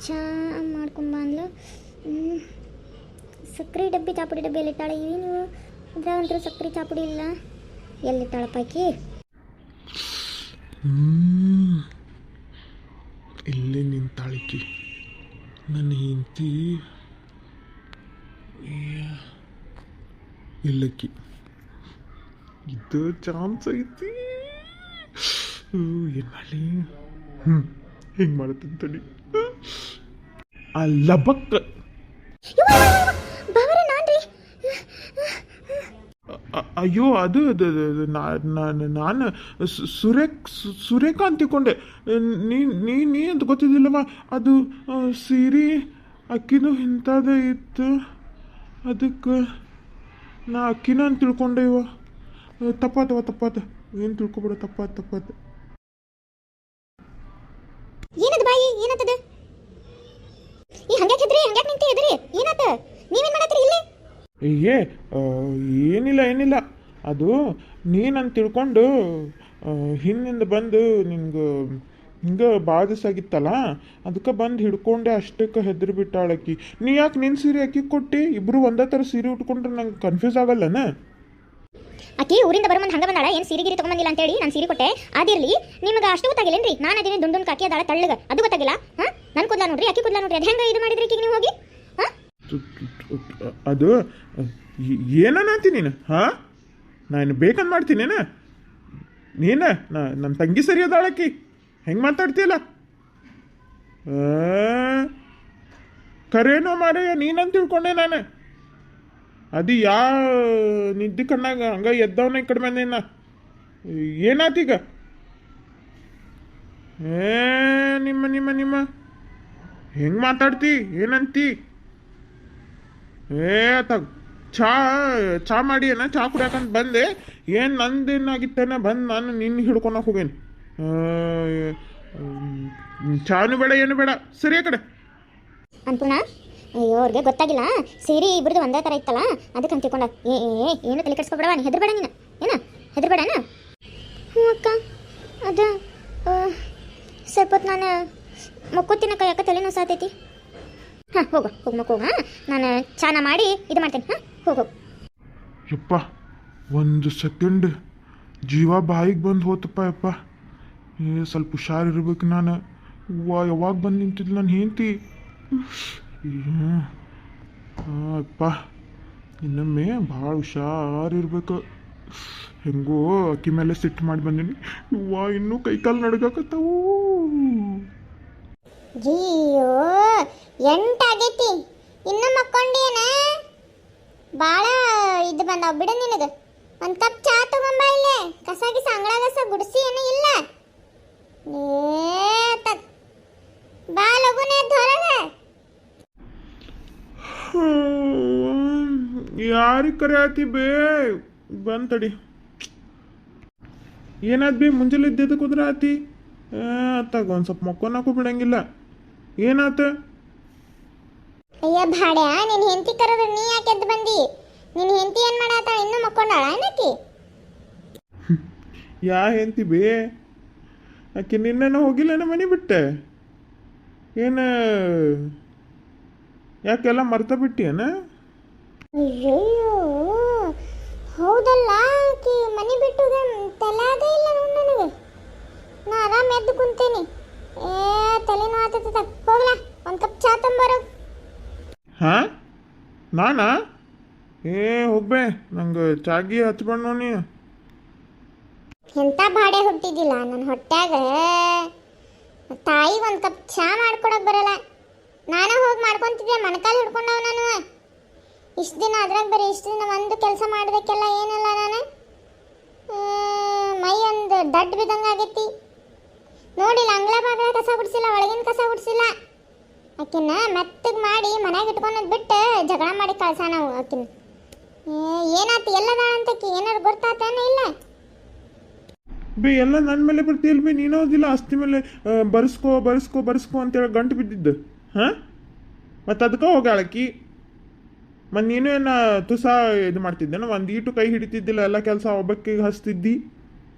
ಚಾ ಮಾಡ್ಕೊಂಬಂದ್ಲು. ಸಕ್ಕರೆ ಡಬ್ಬಿ ಚಾಪುಡಿ ಡಬ್ಬಿ ಎಲ್ಲಿಟ್ಟಾಳೆ? ಏನು ಇದ್ರಾಗಂತೂ ಸಕ್ಕರೆ ಚಾಪುಡಿ ಇಲ್ಲ. ಎಲ್ಲಿಟ್ಟಾಳಪ್ಪ ಆಕಿ? ಇಲ್ಲೇ ನಿಂತಾಳಿಕಿ ನನ್ನ ಹೆಂಡತಿ. ಇಲ್ಲಕ್ಕಿ ಇದು ಚಾನ್ಸ್ ಐತಿ. ಏನು ಮಾಡಲಿ? ಹೆಂಗೆ ಮಾಡತ್ತಂತ ತಡಿ. ಆ ಲಬಕ್ ಅಯ್ಯೋ ಅದು ನಾನು ಸೂರ್ಯಕಾಂತ್ ತಿಳ್ಕೊಂಡೆ. ನೀ ಅಂತ ಗೊತ್ತಿದ್ದಿಲ್ಲವ. ಅದು ಸೀರೆ ಅಕ್ಕಿನೂ ಇಂಥದ್ದೇ ಇತ್ತು, ಅದಕ್ಕೆ ನಾ ಅಕ್ಕಿನ ಅಂತ ತಿಳ್ಕೊಂಡೆ. ಇವ ತಪ್ಪಾತ ಏನು ತಿಳ್ಕೊಬೇಡ. ತಪ್ಪಾತ. ಏನದು ಬಾಯಿ? ಏನತ್ತದ? ಈ ಹಂಗ್ಯಾಕ್ ಹೆದ್ರಿ? ಹಂಗ್ಯಾಕ್ ನಿಂತಿ ಎದ್ರಿ? ಏನತ್ತ? ನೀವೇನ್ ಮಾಡತ್ರಿ ಇಲ್ಲಿ? ಏ ಏನಿಲ್ಲ. ಅದು ನೀನಂತ ತಿಳ್ಕೊಂಡು ಹಿಂದಿಂದ ಬಂದು ನಿನ್ಗೆ ಹಿಂಗೆ ಭಾಳ ದಿವಸ ಆಗಿತ್ತಲ್ಲ, ಅದಕ್ಕೆ ಬಂದು ಹಿಡ್ಕೊಂಡೆ. ಅಷ್ಟಕ್ಕೆ ಹೆದ್ರಿ ಬಿಟ್ಟಾಳಕ್ಕಿ. ನೀ ಯಾಕೆ ನಿನ್ನ ಸೀರೆ ಅಕ್ಕಿ ಕೊಟ್ಟು? ಇಬ್ರು ಒಂದೇ ಥರ ಸೀರೆ ಉಟ್ಕೊಂಡ್ರೆ ನಂಗೆ ಕನ್ಫ್ಯೂಸ್ ಆಗಲ್ಲನ? ಆಕಿ ಊರಿಂದ ಬರೋ ಮುಂದೆ ಹಂಗ ಬಂದಾಳ. ಏನು ಸೀರೆಗಿರಿ ತೊಗೊಂಬಂದಿಲ್ಲ ಅಂತೇಳಿ ನಾನು ಸೀರೆ ಕೊಟ್ಟೆ. ಅದಿರಲಿ, ನಿಮ್ಗೆ ಅಷ್ಟು ಗೊತ್ತಾಗಿಲ್ಲೇನ್ರಿ? ನಾನು ಅದೀನಿ ದುಂಡುನ್ ಕಾಕಿ ಅದಾಳ ತಳ್ಳಗ, ಅದು ಗೊತ್ತಾಗಿಲ್ಲ? ಹಾಂ, ನನ್ನ ಕೂದಲ ನೋಡ್ರಿ, ಆಕಿ ಕೂದಲ ನೋಡ್ರಿ. ಅದು ಹೆಂಗೆ ಇದು ಮಾಡಿದ್ರಿ ಈಗ ನೀವು ಹೋಗಿ? ಹಾಂ, ಅದು ಏನನ್ನಂತಿ ನೀನು? ಹಾಂ, ನಾನು ಬೇಕಂತ ಮಾಡ್ತೀನೇನ? ನನ್ನ ತಂಗಿ ಸರಿ ಅದಾಳಕ್ಕಿ. ಹೆಂಗೆ ಮಾತಾಡ್ತೀಯಲ್ಲ? ಕರೇನೋ ಮಾರಯ್ಯ, ನೀನಂತ ತಿಳ್ಕೊಂಡೆ ನಾನು. ಅದು ನಿದ್ದೆ ಕಣ್ಣಾಗ ಹಂಗ ಎದ್ದವನ ಈ ಕಡೆ ಬಂದೇನ. ಏನಾತೀಗ? ನಿಮ್ಮ ಹೆಂಗೆ ಮಾತಾಡ್ತಿ? ಏನಂತಿ? ಚಾ ಮಾಡಿ ಏನ? ಚಾ ಕುಡಿಯಾಕಂತ ಬಂದೆ. ಏನು ನಂದೇನಾಗಿತ್ತೇನ? ಬಂದು ನಾನು ನಿನ್ನ ಹಿಡ್ಕೊಳಕ್ಕೆ ಹೋಗೇನಿ. ಚಾನು ಬೇಡ, ಏನು ಬೇಡ. ಸರಿ ಆ ಕಡೆ ಅನ್ಪೂರ್ಣ. ಅಯ್ಯೋ, ಅವ್ರಿಗೆ ಗೊತ್ತಾಗಿಲ್ಲ ಸೀರೆ ಇಬ್ರದ್ದು ಒಂದೇ ಥರ ಇತ್ತಲ್ಲ, ಅದಕ್ಕೆ ಅಂತ ತಿಳ್ಕೊಂಡ. ಏನು ತಲೆ ಕೆಡಿಸ್ಕೊಬೇಡವ. ನೀನು ಹೆದರ್ಬೇಡ. ನೀನು ಹೆದರ್ಬೇಡನ? ಹ್ಞೂ ಅಕ್ಕ, ಅದು ಸ್ವಲ್ಪ ಹೊತ್ತು ನಾನು ಮಕ್ಕೋತಿನಕ್ಕ. ಯಾಕೆ ತಲೆನೋ ಸಾತೈತಿ. ಹಾಂ, ಹೋಗು ಮಕ್ಕೋ. ಹಾಂ, ನಾನು ಚಾನ ಮಾಡಿ ಇದು ಮಾಡ್ತೇನೆ. ಹಾಂ, ಹೋಗು. ಯಪ್ಪ, ಒಂದು ಸೆಕೆಂಡ್ ಜೀವ ಬಾಯಿಗೆ ಬಂದು ಹೋತಪ್ಪ. ಯಪ್ಪ, ಸ್ವಲ್ಪ ಹುಷಾರಿರ್ಬೇಕು ನಾನು. ಯಾವಾಗ ಬಂದು ನಿಂತಿದ್ದು ನಾನು ಹೆಂಡ್ತಿ. ಅಪ್ಪ, ಇನ್ನೊಮ್ಮೆ ಭಾಳ ಹುಷಾರಿರ್ಬೇಕು. ಹೆಂಗೋ ಅಕ್ಕಿ ಮೇಲೆ ಸಿಟ್ಟು ಮಾಡಿ ಬಂದೀನಿ. ಇನ್ನೂ ಕೈಕಾಲು ನಡ್ಗಾಕತ್ತಾವು. ಅಯ್ಯೋ, ಎಂಟಾಗೈತಿ, ಇನ್ನೂ ಮಕ್ಕೊಂಡೇನ? ಭಾಳ ಇದು ಬಂದಾವ ಬಿಡ ನಿನಗೆ. ಒಂದು ಕಪ್ ಚಾ ತಗೊಂಬ. ಇಲ್ಲೇ ಕಸ ಅಂಗಳಾಗಸ ಗುಡಿಸಿ ಏನೂ ಇಲ್ಲ. ಬಾ ಲಗುನೆ ಹೊರಗೆ. ಯಾರಿಗೆ ಕರೆ ಆತಿ ಬೇ? ಬಂತಡಿ. ಏನಾದ್ ಬಿ? ಮುಂಜಾನೆ ಇದ್ದಿದ್ದು ಕುದ್ರೆ ಆತಿ. ತಗ ಒಂದು ಸ್ವಲ್ಪ ಮಕ್ಕೋನಾಕು ಬಿಡಂಗಿಲ್ಲ. ಏನಾತ? ಅಯ್ಯ ಭಾಡ್ಯಾ, ನಿನ್ನ ಹೆಂಡತಿ ಕರೆದ್ರೆ ನೀ ಯಾಕೆ ಎದ್ದು ಬಂದಿ? ನಿನ್ನ ಹೆಂಡತಿ ಏನು ಮಾಡಾತಾಳ? ಇನ್ನೂ ಮಕ್ಕೊಂಡಾಳ ಏನಕ್ಕಿ? ಯಾ ಹೆಂಡತಿ ಬೇ? ಆಕೆ ನಿನ್ನೆ ಹೋಗಿಲ್ಲೇನ ಮನೆ ಬಿಟ್ಟೆ? ಏನು ಯಾಕೆಲ್ಲ ಮರ್ತ ಬಿಟ್ಟಿಯೇನ? ಅಯ್ಯೋ, ಹೌದಲ್ಲ. ಆಕಿ ಮನೆ ಬಿಟ್ಟು ತಲೆಯಾಗ ಇಲ್ಲ ನನಗೆ. ನಾ ಆರಾಮ್ ಎದ್ದು ಕುಂತೇನಿ. ತಲೆನೋ ಆತದ. ಹೋಗ್ಲಾ, ಒಂದು ಕಪ್ ಚಾ ತಂಬರು. ಹಾಂ, ನಾನಾ? ಹೋಗ್ಬೇ, ನಂಗೆ ಚಾಗಿ ಹಚ್ಬಣ್ಣ ನೀ. ಎಂಥ ಬಾಡೆ ಹುಟ್ಟಿದ್ದಿಲ್ಲ ನನ್ನ ಹೊಟ್ಯಾಗ. ತಾಯಿಗೆ ಒಂದು ಕಪ್ ಚಾ ಮಾಡ್ಕೊಡಕ್ಕೆ ಬರಲ್ಲ. ನಾನು ಹೋಗಿ ಮಾಡ್ಕೊತಿದ್ದೆ, ಮೊಣಕಾಲು ಹಿಡ್ಕೊಂಡವ ನಾನು. ಇಷ್ಟು ದಿನ ಅದ್ರಾಗ ಬರೀ ಇಷ್ಟು ದಿನ ಒಂದು ಕೆಲಸ ಮಾಡೋದಕ್ಕೆಲ್ಲ ಏನಿಲ್ಲ ನಾನು. ಮೈ ಒಂದು ದಡ್ಡ ಬಿದ್ದಂಗೆ ಆಗೈತಿ. ನೋಡಿಲ್ಲ, ಅಂಗಳ ಬಾಗಿಲ ಕಸ ಗುಡಿಸಿಲ್ಲ, ಒಳಗಿನ ಕಸ ಗುಡಿಸಿಲ್ಲ. ಆಕಿನ ಮೆತ್ತಗೆ ಮಾಡಿ ಮನೆಯಾಗ ಇಟ್ಕೊಳೋದು ಬಿಟ್ಟು ಜಗಳ ಮಾಡಿ ಕಳ್ಸ ನಾವು ಆಕಿನ. ಏನಾಯ್ತು? ಎಲ್ಲದಾಳ ಅಂತಕಿ ಏನಾರು ಗೊತ್ತಾತೇನ? ಇಲ್ಲ ಬೇ, ಎಲ್ಲ ನನ್ನ ಮೇಲೆ ಬರ್ತೀಯಲ್ ಬೇ. ನೀನೋದಿಲ್ಲ ಆಸ್ತಿ ಮೇಲೆ ಬರ್ಸ್ಕೋ ಅಂತೇಳಿ ಗಂಟು ಬಿದ್ದಿದ್ದು. ಹಾಂ, ಮತ್ತು ಅದಕ್ಕೆ ಹೋಗಾಳಕಿ. ಮತ್ತು ನೀನು ಏನು ತುಸ ಇದು ಮಾಡ್ತಿದ್ದೇನ? ಒಂದು ಈಟು ಕೈ ಹಿಡಿತಿದ್ದಿಲ್ಲ, ಎಲ್ಲ ಕೆಲಸ ಒಬ್ಬಕ್ಕೆ ಹಚ್ತಿದ್ದಿ.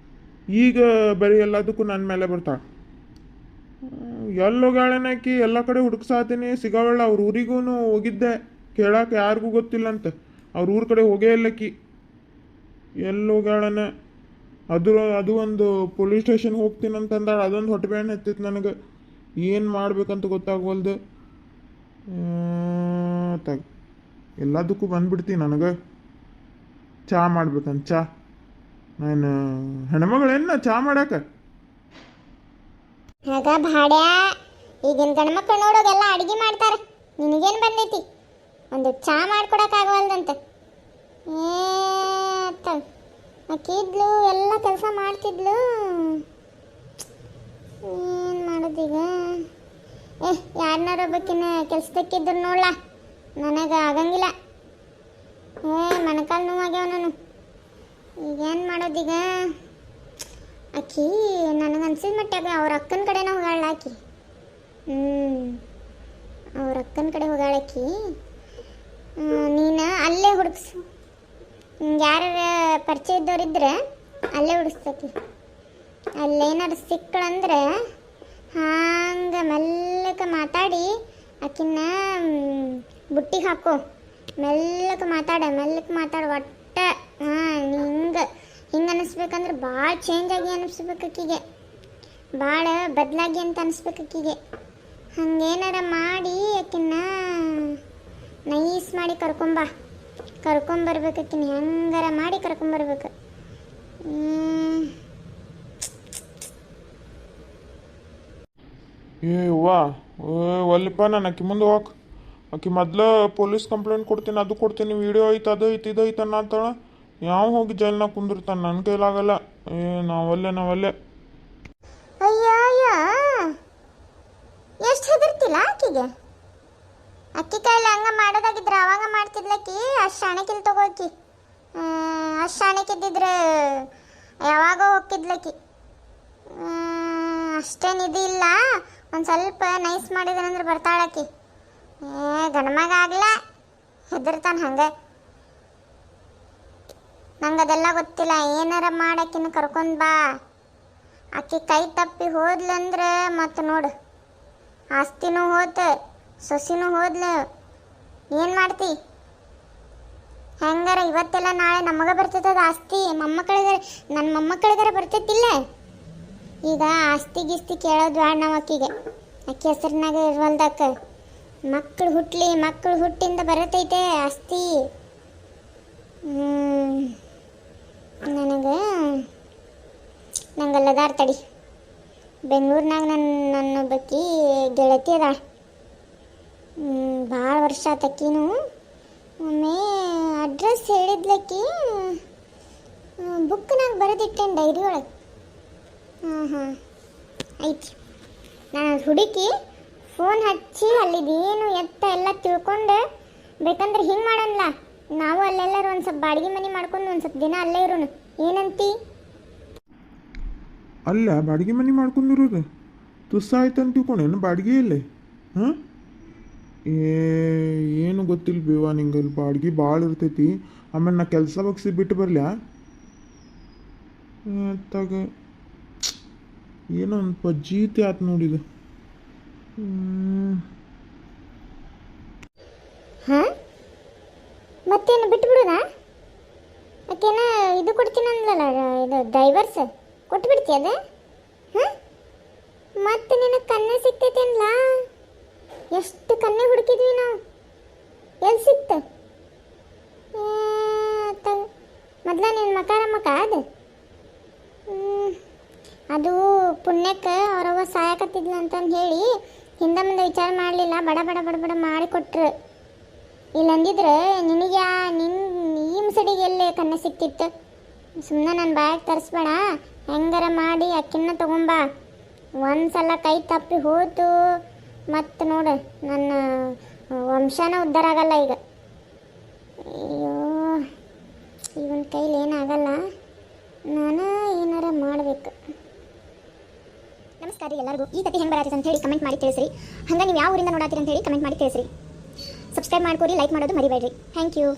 ಈಗ ಬರೀ ಎಲ್ಲದಕ್ಕೂ ನನ್ನ ಮೇಲೆ ಬರ್ತಾಳೆ. ಎಲ್ಲೋಗಾಳನಾಕಿ ಎಲ್ಲ ಕಡೆ ಹುಡುಕ್ಸಾತೀನಿ ಸಿಗವಲ್ಲ. ಅವ್ರ ಊರಿಗೂ ಹೋಗಿದ್ದೆ ಕೇಳಕ್ಕೆ, ಯಾರಿಗೂ ಗೊತ್ತಿಲ್ಲ ಅಂತ. ಅವ್ರ ಊರ ಕಡೆ ಹೋಗೇ ಇಲ್ಲಕ್ಕಿ. ಎಲ್ಲೋಗಾಳನ ಅದು ಒಂದು ಪೊಲೀಸ್ ಸ್ಟೇಷನ್ಗೆ ಹೋಗ್ತೀನಿ ಅಂತಂದಾಳ. ಅದೊಂದು ಹೊಟ್ಟೆ ಬೇಣೆ ಹತ್ತಿತ್ತು ನನಗೆ. ಏನು ಮಾಡ್ಬೇಕಂತ ಗೊತ್ತಾಗ್ವಲ್ದು. ಎಲ್ಲದಕ್ಕೂ ಬಂದ್ಬಿಡ್ತೀನಿ ನನಗೆ. ಚಾ ಮಾಡ್ಬೇಕಂತ. ಚಾ ನಾನು ಹೆಣ್ಮಗಳೇನ ಚಾ ಮಾಡಕ್ಕೆ? ಆಗ ಭಾಡ್ಯ ಈಗಿನ ಗಂಡ್ಮಕ್ಳು ನೋಡೋಗೆಲ್ಲ ಅಡುಗೆ ಮಾಡ್ತಾರೆ. ನಿನಗೇನು ಬಂದೈತಿ? ಒಂದು ಚಾ ಮಾಡ್ಕೊಡಕ್ಕಾಗವಲ್ದಂತೆ. ಆಕಿದ್ಲು ಎಲ್ಲ ಕೆಲಸ ಮಾಡ್ತಿದ್ಲು. ಏನು ಮಾಡೋದೀಗ? ಯಾರನ್ನಾರು ಒಬ್ಬಕ್ಕಿನ್ನ ಕೆಲ್ಸದಕ್ಕಿದ್ರು ನೋಡ್ಲ, ನನಗೆ ಆಗಂಗಿಲ್ಲ. ಮೊಣಕಾಲು ನೋವಾಗ್ಯಾವ ನಾನು. ಈಗೇನು ಮಾಡೋದೀಗ? ಆಕಿ ನನಗೆ ಅನ್ಸಿದ ಮಟ್ಟಾಗ ಅವ್ರ ಅಕ್ಕನ ಕಡೆನ ಹೋಗಾಳ ಆಕಿ. ಅವ್ರ ಅಕ್ಕನ ಕಡೆ ಹೋಗಾಳಕಿ. ನೀನು ಅಲ್ಲೇ ಹುಡುಕ್ಸು. ಯಾರ ಪರಿಚಯ ಇದ್ದವ್ರಿದ್ರೆ ಅಲ್ಲೇ ಹುಡುಕ್ಸಕಿ. ಅಲ್ಲೇನಾರು ಸಿಕ್ಕಳಂದ್ರೆ ಹಂಗೆ ಮೆಲ್ಲಕ್ಕೆ ಮಾತಾಡಿ ಆಕಿನ್ನ ಬುಟ್ಟಿಗೆ ಹಾಕೋ. ಮೆಲ್ಲಕ್ಕೆ ಮಾತಾಡ ಒಟ್ಟು. ಹಿಂಗೆ ಅನ್ನಿಸ್ಬೇಕಂದ್ರೆ ಭಾಳ ಚೇಂಜ್ ಆಗಿ ಅನ್ನಿಸ್ಬೇಕು ಆಕಿಗೆ, ಭಾಳ ಬದಲಾಗಿ ಅಂತ ಅನಿಸ್ಬೇಕು ಆಕಿಗೆ. ಹಂಗೇನಾರ ಮಾಡಿ ಆಕಿನ್ನ ನೈಸ್ ಮಾಡಿ ಕರ್ಕೊಂಬರ್ಬೇಕು ಆಕಿನ. ಹೆಂಗಾರ ಮಾಡಿ ಕರ್ಕೊಂಬರ್ಬೇಕು. ಒಲ್ಲಪ್ಪ, ನಾನು ಆಕಿ ಮುಂದೆ ಹೋಗಕ್ಕೆ. ಆಕಿ ಮೊದ್ಲು ಪೊಲೀಸ್ ಕಂಪ್ಲೇಂಟ್ ಕೊಡ್ತೀನಿ, ಅದು ಕೊಡ್ತೀನಿ, ವಿಡಿಯೋ ಐತೆ, ಅದು ಐತೆ, ಇದು ಐತೆ ಅನ್ನತ್ತಾಳ. ಯಾವ ಹೋಗಿ ಜೈಲ್ನಾಗ ಕುಂದಿರ್ತಾನೆ? ನನ್ನ ಕೈಲಾಗಲ್ಲ. ನಾವಲ್ಲೇ ಅಯ್ಯ ಎಷ್ಟು ಹೆದರ್ತಿಲ್ಲ ಆಕಿಗೆ. ಅಕ್ಕಿ ಕೈಲಿ ಹಂಗ ಮಾಡೋದಾಗಿದ್ರೆ ಅವಾಗ ಮಾಡ್ತಿದ್ಲಕ್ಕಿ. ಅಷ್ಟು ಶಾಣಕಿಲ್ ತಗೋಕಿ. ಅಷ್ಟು ಶಾಣಕಿದ್ದಿದ್ರೆ ಯಾವಾಗ ಹೋಗಿದ್ಲಕ್ಕಿ. ಅಷ್ಟೇನಿದು ಇಲ್ಲ. ಒಂದು ಸ್ವಲ್ಪ ನೈಸ್ ಮಾಡಿದ್ರಂದ್ರೆ ಬರ್ತಾಳಕ್ಕಿ. ಗಂಡ್ಮಗ ಆಗ್ಲ ಹೆದರ್ತಾನೆ ಹಂಗೆ. ನಂಗೆ ಅದೆಲ್ಲ ಗೊತ್ತಿಲ್ಲ. ಏನಾರ ಮಾಡಕ್ಕಿನ ಕರ್ಕೊಂಡು ಬಾ. ಆಕಿ ಕೈ ತಪ್ಪಿ ಹೋದ್ಲಂದ್ರೆ ಮತ್ತು ನೋಡು, ಆಸ್ತಿನೂ ಹೋತ, ಸೊಸಿನೂ ಹೋದ್ಲು. ಏನು ಮಾಡ್ತಿ? ಹೆಂಗಾರ ಇವತ್ತೆಲ್ಲ ನಾಳೆ ನಮಗೆ ಬರ್ತೈತದ ಆಸ್ತಿ. ನನ್ನ ಮೊಮ್ಮಕ್ಕಳಿಗಾರ ಬರ್ತೈತಿಲ್ಲ. ಈಗ ಆಸ್ತಿ ಗೀಸ್ತಿ ಕೇಳೋದು ಬೇಡ ನಾವು ಆಕಿಗೆ. ಆಕಿ ಹೆಸರಿನಾಗ ಇರುವಲ್ದಕ್ಕ ಮಕ್ಕಳು ಹುಟ್ಟಿಂದ ಬರತೈತೆ ಆಸ್ತಿ. ನಂಗಲ್ಲದಾರ ತಡಿ. ಬೆಂಗಳೂರಿನಾಗ ನನ್ನೊಬ್ಬಕ್ಕಿ ಗೆಳತಿ ಅದ. ಭಾಳ ವರ್ಷ ಆತಕ್ಕಿನೂ. ಒಮ್ಮೆ ಅಡ್ರೆಸ್ ಹೇಳಿದ್ಲಕ್ಕಿ. ಬುಕ್ನಾಗ ಬರೆದಿಟ್ಟೇನು, ಡೈರಿ ಒಳಗೆ. ಐತಿ. ನಾನು ಹುಡುಕಿ ಫೋನ್ ಹಚ್ಚಿ ಅಲ್ಲಿದೇನು ಎತ್ತ ಎಲ್ಲ ತಿಳ್ಕೊಂಡು ಬೇಕಂದ್ರೆ ಹಿಂಗೆ ಮಾಡೋಣಲ್ಲ. ನಾವು ಅಲ್ಲೆಲ್ಲರೂ ಒಂದು ಸ್ವಲ್ಪ ಬಾಡಿಗೆ ಮನೆ ಮಾಡ್ಕೊಂಡು ಒಂದು ಸ್ವಲ್ಪ ದಿನ ಅಲ್ಲೇ ಇರೋಣ. ಏನಂತಿ? ಅಲ್ಲ ಬಾಡಿಗೆ ಮನೆ ಮಾಡ್ಕೊಂಡಿರೋದು ತುಸ್ಸ ಆಯ್ತು ಅಂತ ತಿಳ್ಕೊಂಡೇನು? ಬಾಡಿಗೆ ಇಲ್ಲೇ? ಹಾಂ, ಏನು ಗೊತ್ತಿಲ್ಲ ಬೇವ ನಿಂಗೆ. ಅಲ್ಲಿ ಬಾಡಿಗೆ ಭಾಳ ಇರ್ತೈತಿ. ಆಮೇಲೆ ನಾ ಕೆಲಸ ಬಗ್ಸಿ ಬಿಟ್ಟು ಬರಲ ಅತ್ತಾಗ ಏನೋ ಒಂದು ಪಜ್ಜೀತಿ ಆಯ್ತು ನೋಡಿದು. ಹಾಂ, ಮತ್ತೇನು ಬಿಟ್ಬಿಡುದಾ? ಯಾಕೇನ ಇದು ಕೊಡ್ತೀನಿ ಅಂದ್ಲಲ್ಲ, ಇದು ಡೈವರ್ಸ್ ಕೊಟ್ಬಿಡ್ತಿ ಅದ? ಹಾಂ, ಮತ್ತೆ ನಿನಗೆ ಕನ್ನೆ ಸಿಗ್ತೈತೆ ಅನ್ಲ? ಎಷ್ಟು ಕನ್ನೆ ಹುಡುಕಿದ್ವಿ ನಾವು, ಎಲ್ಲಿ ಸಿಕ್ತ? ಮೊದಲ ನಿನ್ನ ಮಕ ಅದು ಪುಣ್ಯಕ್ಕೆ ಅವರವ್ವ ಸಾಯಕತ್ತಿದ್ಲು ಅಂತಂದು ಹೇಳಿ ಹಿಂದೆ ಮುಂದೆ ವಿಚಾರ ಮಾಡಲಿಲ್ಲ. ಬಡ ಮಾಡಿಕೊಟ್ರು. ಇಲ್ಲಂದಿದ್ರೆ ನಿನಗೆ ಈ ಮುಸಡಿಗೆ ಎಲ್ಲೇ ಕನ್ನೆ ಸಿಕ್ತಿತ್ತು. ಸುಮ್ಮನೆ ನನ್ನ ಬಾಯಾಗ ತರಿಸ್ಬೇಡ. ಹೆಂಗಾರ ಮಾಡಿ ಅಕ್ಕಿನ ತಗೊಂಬ. ಒಂದ್ಸಲ ಕೈ ತಪ್ಪಿ ಹೋತು ಮತ್ತು ನೋಡು ನನ್ನ ವಂಶನ ಉದ್ಧಾರ ಆಗಲ್ಲ ಈಗ. ಅಯ್ಯೋ, ಇವನ ಕೈಲಿ ಏನಾಗಲ್ಲ. ನಾನು ಏನಾರ ಮಾಡಬೇಕು. ನಮಸ್ಕಾರ ರೀ ಎಲ್ಲರಿಗೂ. ಈ ಕತೆ ಹೆಂಗೆ ಬರತ್ತೆ ಅಂತ ಹೇಳಿ ಕಮೆಂಟ್ ಮಾಡಿ ತಿಳಿಸ್ರಿ. ಹಂಗೆ ನೀವು ಯಾವ ಊರಿಂದ ನೋಡಾತೀರಿ ಅಂತ ಹೇಳಿ ಕಮೆಂಟ್ ಮಾಡಿ ತಿಳಿಸ್ರಿ. ಸಬ್ಸ್ಕ್ರೈಬ್ ಮಾಡ್ಕೊರಿ, ಲೈಕ್ ಮಾಡೋದು ಮರಿಬೇಡ್ರಿ. Thank you.